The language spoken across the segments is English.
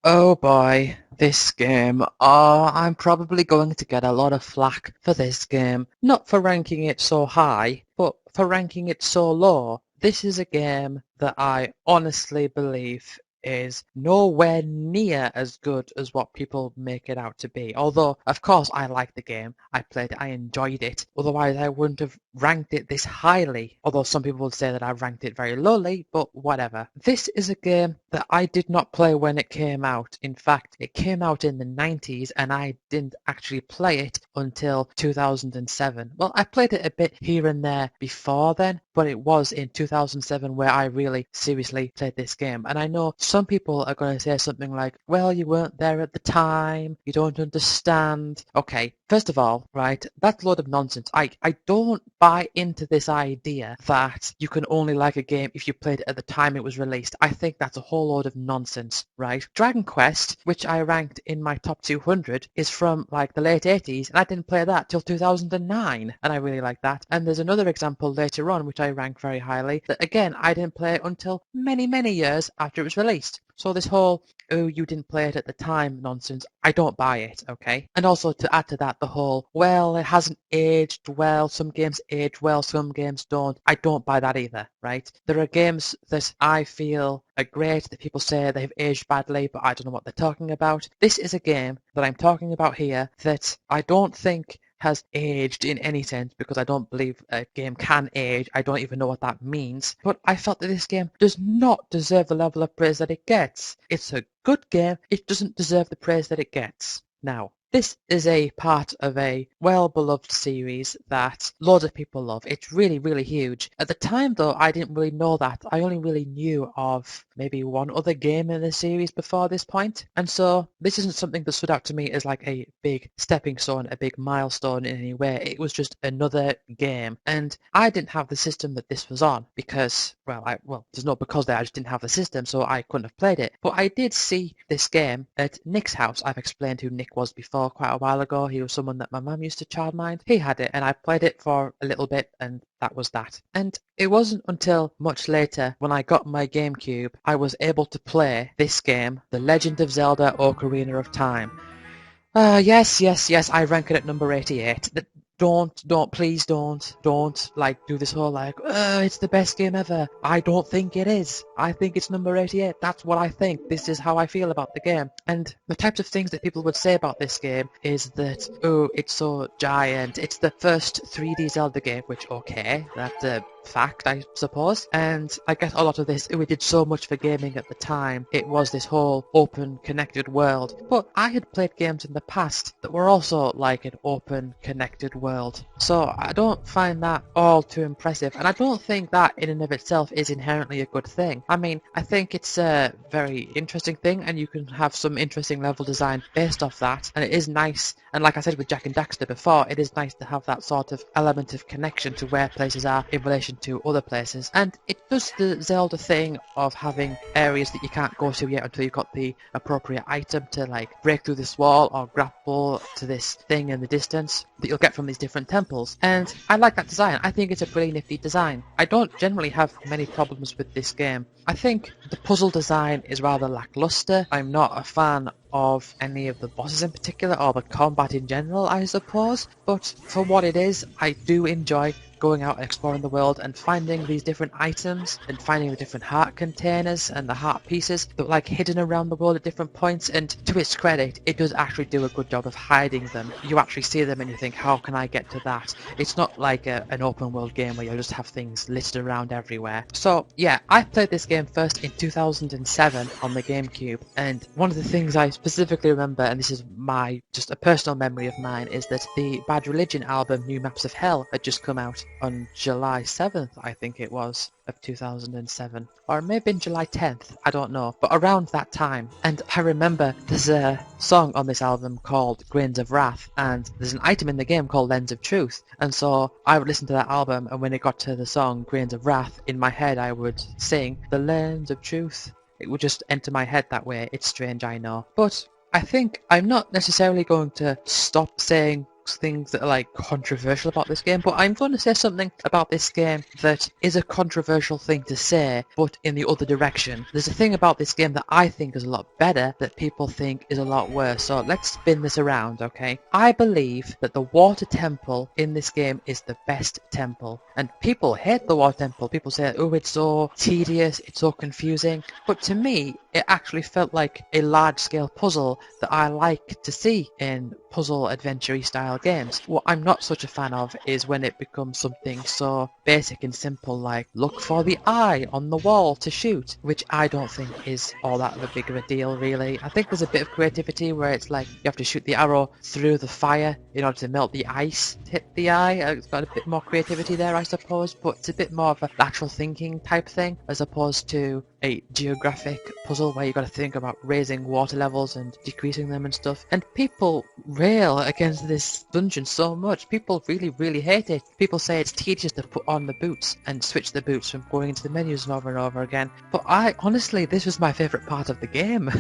Oh boy, this game. Oh, I'm probably going to get a lot of flack for this game. Not for ranking it so high, but for ranking it so low. This is a game that I honestly believe is nowhere near as good as what people make it out to be. Although, of course, I like the game. I played it, I enjoyed it. Otherwise, I wouldn't have ranked it this highly. Although some people would say that I ranked it very lowly, but whatever. This is a game that I did not play when it came out. In fact, it came out in the 90s and I didn't actually play it until 2007. Well, I played it a bit here and there before then, but it was in 2007 where I really seriously played this game. And I know some people are going to say something like, well, you weren't there at the time, you don't understand. Okay, first of all, right, that's a load of nonsense. I don't buy into this idea that you can only like a game if you played it at the time it was released. I think that's a whole load of nonsense, right? Dragon Quest, which I ranked in my top 200, is from like the late 80s, and I didn't play that till 2009, and I really like that. And there's another example later on, which I rank very highly, that again, I didn't play until many, many years after it was released. So this whole, oh, you didn't play it at the time nonsense, I don't buy it, okay? And also to add to that, the whole, well, it hasn't aged well, some games age well, some games don't. I don't buy that either, right? There are games that I feel are great that people say they've aged badly, but I don't know what they're talking about. This is a game that I'm talking about here that I don't think has aged in any sense because I don't believe a game can age. I don't even know what that means. But I felt that this game does not deserve the level of praise that it gets. It's a good game. It doesn't deserve the praise that it gets. Now, this is a part of a well-beloved series that loads of people love. It's really, really huge. At the time, though, I didn't really know that. I only really knew of maybe one other game in the series before this point. And so this isn't something that stood out to me as like a big stepping stone, a big milestone in any way. It was just another game. And I didn't have the system that this was on because, there's no because there. I just didn't have the system, so I couldn't have played it. But I did see this game at Nick's house. I've explained who Nick was before quite a while ago. He was someone that my mum used to childmind. He had it, and I played it for a little bit, and that was that. And it wasn't until much later when I got my GameCube I was able to play this game, The Legend of Zelda Ocarina of Time. Yes, I rank it at number 88. Please don't, like, do this whole, like, it's the best game ever. I don't think it is. I think it's number 88. That's what I think. This is how I feel about the game. And the types of things that people would say about this game is that, oh, it's so giant. It's the first 3D Zelda game, which, okay, that's a fact, I suppose. And I guess a lot of this, we did so much for gaming at the time. It was this whole open, connected world. But I had played games in the past that were also like an open, connected world. So I don't find that all too impressive. And I don't think that in and of itself is inherently a good thing. I mean, I think it's a very interesting thing and you can have some interesting level design based off that. And it is nice. And like I said with Jak and Daxter before, it is nice to have that sort of element of connection to where places are in relation to other places. And it does the Zelda thing of having areas that you can't go to yet until you've got the appropriate item to like break through this wall or grapple to this thing in the distance that you'll get from these different temples. And I like that design. I think it's a pretty nifty design. I don't generally have many problems with this game. I think the puzzle design is rather lackluster. I'm not a fan of any of the bosses in particular or the combat in general, I suppose. But for what it is, I do enjoy going out and exploring the world and finding these different items and finding the different heart containers and the heart pieces that are like hidden around the world at different points. And to its credit, it does actually do a good job of hiding them. You actually see them and you think, how can I get to that? It's not like an open world game where you just have things littered around everywhere. So yeah, I played this game first in 2007 on the GameCube, and one of the things I specifically remember, and this is just a personal memory of mine, is that the Bad Religion album New Maps of Hell had just come out on July 7th, I think it was, of 2007. Or it may have been July 10th, I don't know, but around that time. And I remember there's a song on this album called Grains of Wrath, and there's an item in the game called Lens of Truth. And so I would listen to that album, and when it got to the song Grains of Wrath, in my head I would sing, The Lens of Truth. It would just enter my head that way. It's strange, I know. But I think I'm not necessarily going to stop saying things that are like controversial about this game, but I'm going to say something about this game that is a controversial thing to say, but in the other direction. There's a thing about this game that I think is a lot better that people think is a lot worse. So let's spin this around, okay? I believe that the water temple in this game is the best temple, and people hate the water temple. People say, oh, it's so tedious, it's so confusing, but to me it actually felt like a large-scale puzzle that I like to see in puzzle adventure style games. What I'm not such a fan of is when it becomes something so basic and simple like look for the eye on the wall to shoot, which I don't think is all that of a big of a deal really. I think there's a bit of creativity where it's like you have to shoot the arrow through the fire in order to melt the ice to hit the eye. It's got a bit more creativity there, I suppose, but it's a bit more of a lateral thinking type thing as opposed to a geographic puzzle where you've got to think about raising water levels and decreasing them and stuff. And people rail against this dungeon so much. People really hate it. People say it's tedious to put on the boots and switch the boots from going into the menus over and over again. But honestly, this was my favourite part of the game.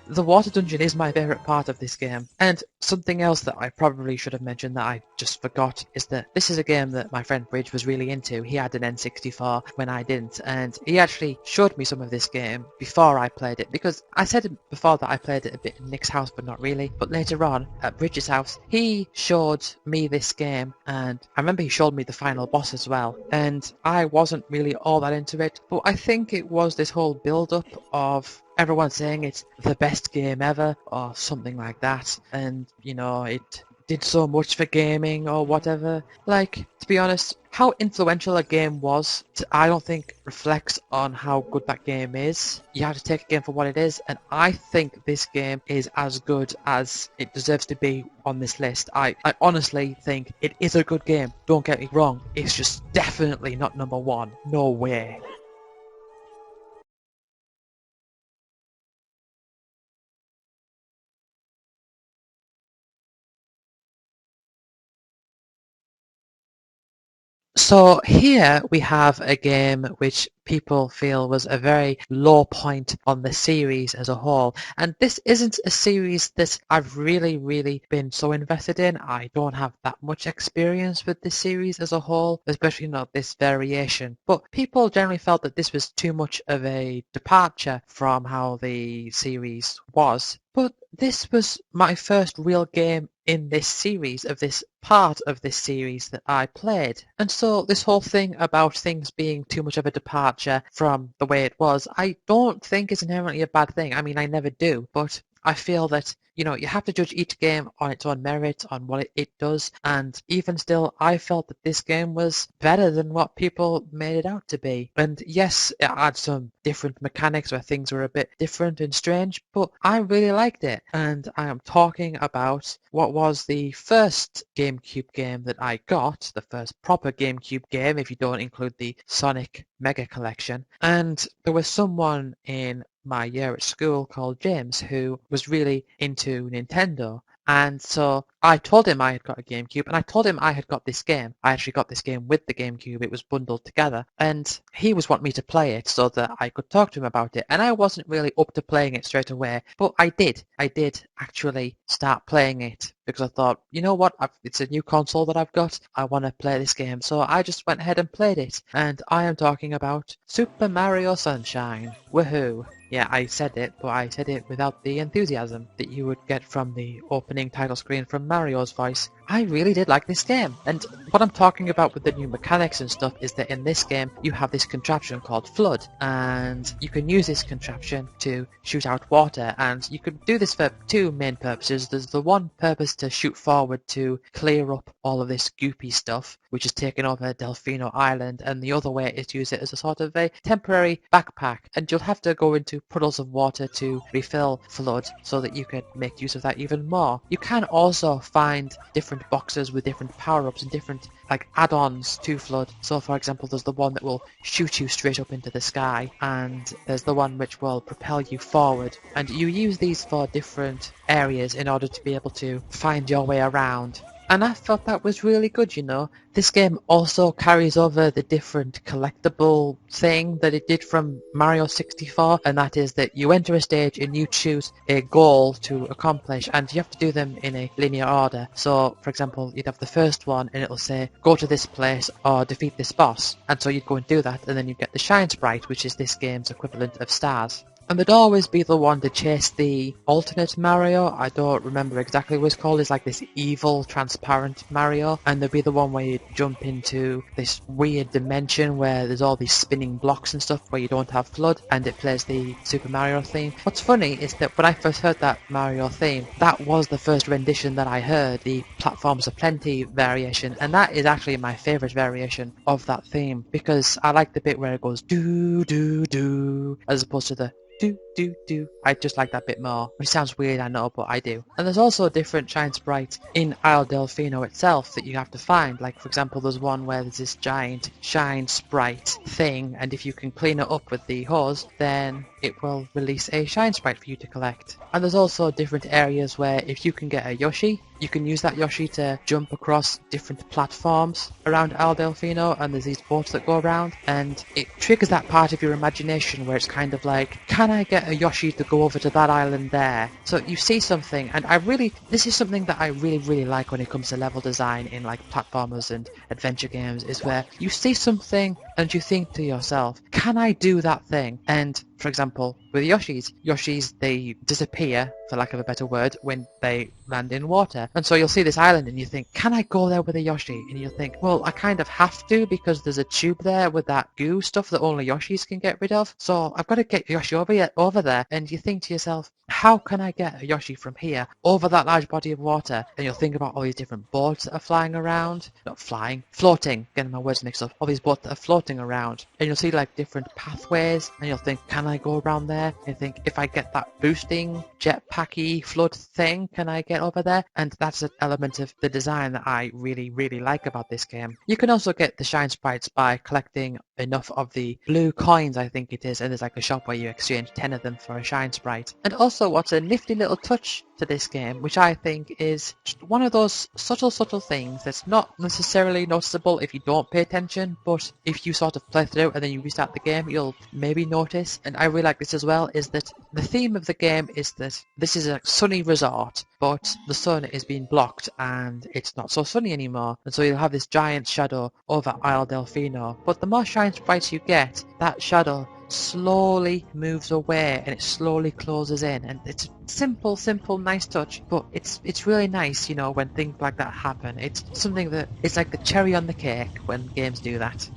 The water dungeon is my favourite part of this game. And something else that I probably should have mentioned that I just forgot is that this is a game that my friend Bridge was really into. He had an N64 when I didn't, and he actually showed me some of this game before I played it, because I said before that I played it a bit in Nick's house but not really, but later on at Bridge's house he showed me this game, and I remember he showed me the final boss as well, and I wasn't really all that into it, but I think it was this whole build up of everyone saying it's the best game ever or something like that, and you know, it did so much for gaming or whatever. Like, to be honest, how influential a game was, I don't think reflects on how good that game is. You have to take a game for what it is, and I think this game is as good as it deserves to be on this list. I honestly think it is a good game, don't get me wrong. It's just definitely not number one. No way. So here we have a game which people feel was a very low point on the series as a whole. And this isn't a series that I've really been so invested in. I don't have that much experience with this series as a whole, especially not this variation. But people generally felt that this was too much of a departure from how the series was. But this was my first real game in this series, of this part of this series that I played. And so this whole thing about things being too much of a departure from the way it was, I don't think is inherently a bad thing. I mean, I never do, but I feel that, you know, you have to judge each game on its own merit, on what it does, and even still, I felt that this game was better than what people made it out to be. And yes, it had some different mechanics where things were a bit different and strange, but I really liked it. And I am talking about what was the first GameCube game that I got, the first proper GameCube game, if you don't include the Sonic Mega Collection. And there was someone in my year at school called James who was really into Nintendo, and so I told him I had got a GameCube, and I told him I had got this game. I actually got this game with the GameCube. It was bundled together, and he was wanting me to play it so that I could talk to him about it. And I wasn't really up to playing it straight away, but I did. I did actually start playing it because I thought, you know what, it's a new console that I've got. I want to play this game, so I just went ahead and played it. And I am talking about Super Mario Sunshine. Woohoo! Yeah, I said it, but I said it without the enthusiasm that you would get from the opening title screen from Mario's voice. I really did like this game, and what I'm talking about with the new mechanics and stuff is that in this game you have this contraption called Flood, and you can use this contraption to shoot out water, and you can do this for two main purposes. There's the one purpose to shoot forward to clear up all of this goopy stuff which is taking over Delfino Island, and the other way is to use it as a sort of a temporary backpack, and you'll have to go into puddles of water to refill Flood so that you can make use of that even more. You can also find different boxes with different power-ups and different like add-ons to Flood. So for example, there's the one that will shoot you straight up into the sky, and there's the one which will propel you forward, and you use these for different areas in order to be able to find your way around. And I thought that was really good, you know. This game also carries over the different collectible thing that it did from Mario 64, and that is that you enter a stage and you choose a goal to accomplish, and you have to do them in a linear order. So, for example, you'd have the first one, and it'll say, go to this place or defeat this boss. And so you'd go and do that, and then you get the Shine Sprite, which is this game's equivalent of stars. And there'd always be the one to chase the alternate Mario. I don't remember exactly what it's called. It's like this evil, transparent Mario. And there'd be the one where you jump into this weird dimension where there's all these spinning blocks and stuff where you don't have FLUDD, and it plays the Super Mario theme. What's funny is that when I first heard that Mario theme, that was the first rendition that I heard, the Platforms of Plenty variation. And that is actually my favourite variation of that theme, because I like the bit where it goes do do do as opposed to the do do do. I just like that bit more, which sounds weird, I know, but I do. And there's also a different Shine Sprite in Isle Delfino itself that you have to find. Like, for example, there's one where there's this giant Shine Sprite thing, and if you can clean it up with the hose, then it will release a Shine Sprite for you to collect. And there's also different areas where if you can get a Yoshi, you can use that Yoshi to jump across different platforms around Isle Delfino, and there's these boats that go around, and it triggers that part of your imagination where it's kind of like, can I get a Yoshi to go over to that island there? So you see something, and this is something that I really like when it comes to level design in like platformers and adventure games, is where you see something and you think to yourself, can I do that thing? And for example, with Yoshis, they disappear, for lack of a better word, when they land in water. And so you'll see this island and you think, can I go there with a Yoshi? And you'll think, well, I kind of have to, because there's a tube there with that goo stuff that only Yoshis can get rid of. So I've got to get Yoshi over there. And you think to yourself, how can I get a Yoshi from here over that large body of water? And you'll think about all these different boats that are flying around. Not flying, floating, getting my words mixed up. All these boats that are floating around. And you'll see like different pathways, and you'll think, can I go around there? And you think, if I get that boosting jetpacky FLUDD thing, can I get over there? And that's an element of the design that I really like about this game. You can also get the Shine Sprites by collecting enough of the blue coins, I think it is, and there's like a shop where you exchange 10 of them for a Shine Sprite. And also, what's a nifty little touch to this game, which I think is just one of those subtle things that's not necessarily noticeable if you don't pay attention, but if you sort of play through and then you restart the game, you'll maybe notice, and I really like this as well, is that the theme of the game is that this is a sunny resort, but the sun is being blocked and it's not so sunny anymore, and so you'll have this giant shadow over Isle Delfino. But the more Shine Sprites you get, that shadow slowly moves away and it slowly closes in, and it's simple nice touch, but it's really nice, you know, when things like that happen. It's something that it's like the cherry on the cake when games do that.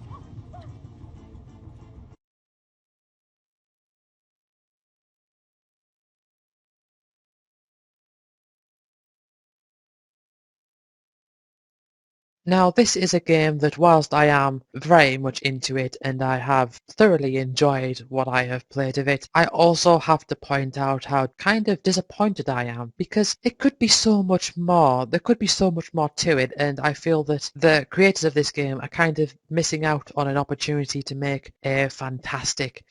Now, this is a game that, whilst I am very much into it and I have thoroughly enjoyed what I have played of it, I also have to point out how kind of disappointed I am, because it could be so much more. There could be so much more to it, and I feel that the creators of this game are kind of missing out on an opportunity to make a fantastic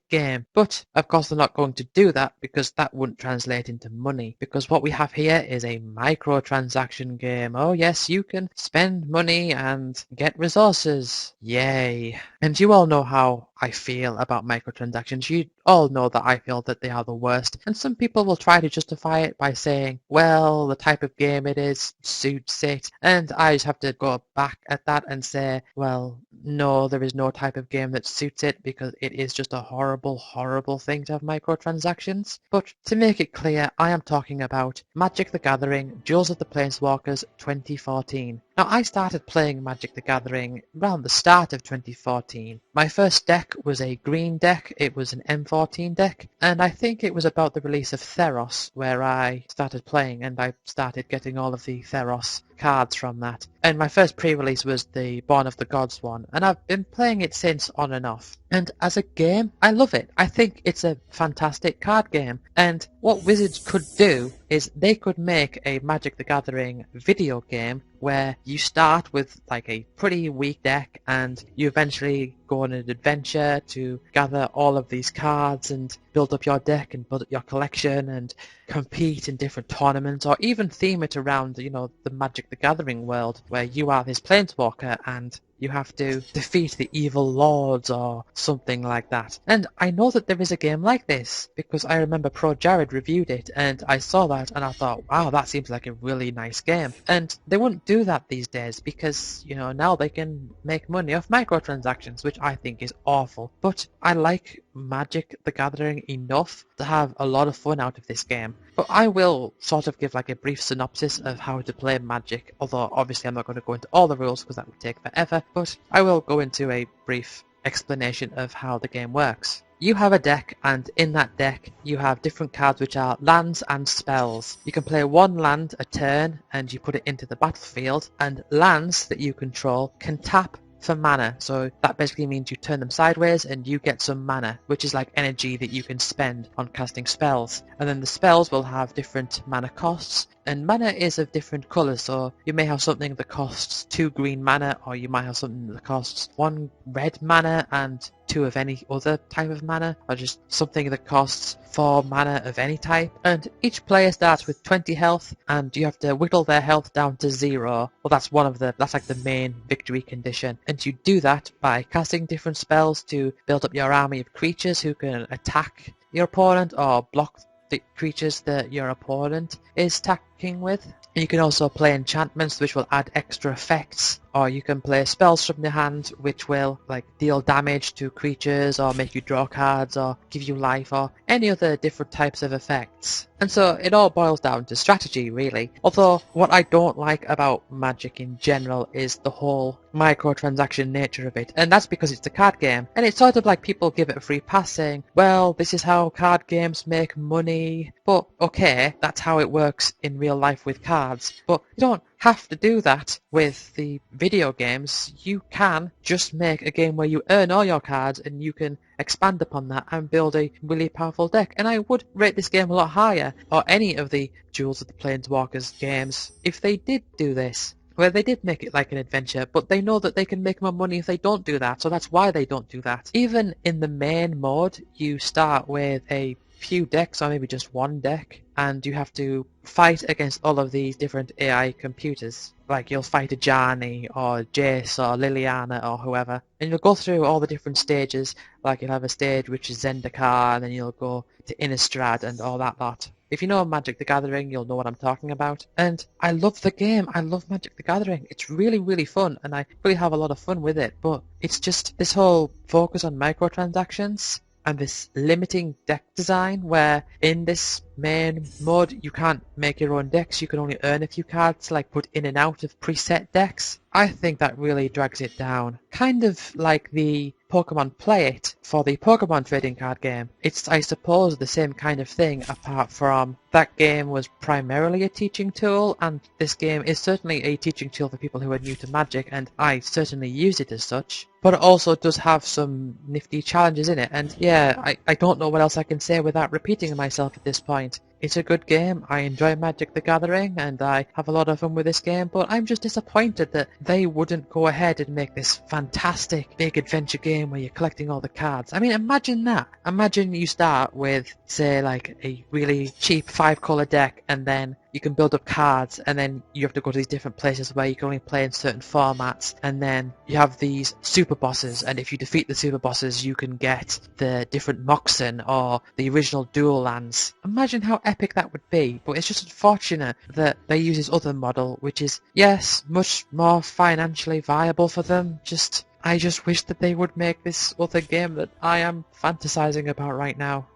game. But, of course, they're not going to do that, because that wouldn't translate into money, because what we have here is a microtransaction game. Oh yes, you can spend money and get resources. Yay. And you all know how I feel about microtransactions. You all know that I feel that they are the worst. And some people will try to justify it by saying, well, the type of game it is suits it. And I just have to go back at that and say, well, no, there is no type of game that suits it, because it is just a horrible thing to have microtransactions. But to make it clear, I am talking about Magic the Gathering Duels of the Planeswalkers 2014. Now, I started playing Magic the Gathering around the start of 2014. My first deck was a green deck. It was an M14 deck, and I think it was about the release of Theros where I started playing, and I started getting all of the Theros cards from that. And my first pre-release was the Born of the Gods one, and I've been playing it since on and off. And as a game, I love it. I think it's a fantastic card game, and what Wizards could do is they could make a Magic the Gathering video game where you start with like a pretty weak deck and you eventually go on an adventure to gather all of these cards and build up your deck and build up your collection and compete in different tournaments, or even theme it around, you know, the Magic the Gathering world where you are this planeswalker and you have to defeat the evil lords or something like that. And I know that there is a game like this because I remember Pro Jared reviewed it and I saw that and I thought, wow, that seems like a really nice game. And they wouldn't do that these days because, you know, now they can make money off microtransactions, which I think is awful. But I like Magic the Gathering enough to have a lot of fun out of this game. But I will sort of give like a brief synopsis of how to play Magic, although obviously I'm not going to go into all the rules because that would take forever, but I will go into a brief explanation of how the game works. You have a deck, and in that deck you have different cards which are lands and spells. You can play one land a turn and you put it into the battlefield, and lands that you control can tap for mana, so that basically means you turn them sideways and you get some mana, which is like energy that you can spend on casting spells. And then the spells will have different mana costs, and mana is of different colours, so you may have something that costs 2 green mana, or you might have something that costs 1 red mana and 2 of any other type of mana, or just something that costs 4 mana of any type. And each player starts with 20 health, and you have to whittle their health down to 0. Well, that's like the main victory condition. And you do that by casting different spells to build up your army of creatures who can attack your opponent or block the creatures that your opponent is attacking with. You can also play enchantments which will add extra effects, or you can play spells from your hand which will like deal damage to creatures or make you draw cards or give you life or any other different types of effects. And so it all boils down to strategy really. Although what I don't like about Magic in general is the whole microtransaction nature of it, and that's because it's a card game, and it's sort of like people give it a free pass saying, well, this is how card games make money. But okay, that's how it works in real life with cards, but you don't have to do that with the video games. You can just make a game where you earn all your cards and you can expand upon that and build a really powerful deck. And I would rate this game a lot higher, or any of the Duels of the Planeswalkers games, if they did do this, where they did make it like an adventure, but they know that they can make more money if they don't do that, so that's why they don't do that. Even in the main mode, you start with a few decks, or maybe just one deck, and you have to fight against all of these different AI computers. Like you'll fight a Johnny or Jace or Liliana or whoever, and you'll go through all the different stages. Like you'll have a stage which is Zendikar, and then you'll go to Innistrad and all that lot. If you know Magic the Gathering, you'll know what I'm talking about. And I love the game. I love Magic the Gathering. It's really, really fun, and I really have a lot of fun with it. But it's just this whole focus on microtransactions and this limiting deck design, where in this main mode you can't make your own decks, you can only earn a few cards, like put in and out of preset decks. I think that really drags it down. Kind of like the Pokemon Play It for the Pokemon trading card game. It's, I suppose, the same kind of thing, apart from that game was primarily a teaching tool, and this game is certainly a teaching tool for people who are new to Magic, and I certainly use it as such. But it also does have some nifty challenges in it, and yeah, I don't know what else I can say without repeating myself at this point. It's a good game, I enjoy Magic the Gathering, and I have a lot of fun with this game, but I'm just disappointed that they wouldn't go ahead and make this fantastic big adventure game where you're collecting all the cards. I mean, imagine that. Imagine you start with, say, like a really cheap 5-colour deck, and then you can build up cards, and then you have to go to these different places where you can only play in certain formats, and then you have these super bosses, and if you defeat the super bosses you can get the different Moxen or the original dual lands. Imagine how epic that would be. But it's just unfortunate that they use this other model, which is, yes, much more financially viable for them. I just wish that they would make this other game that I am fantasizing about right now.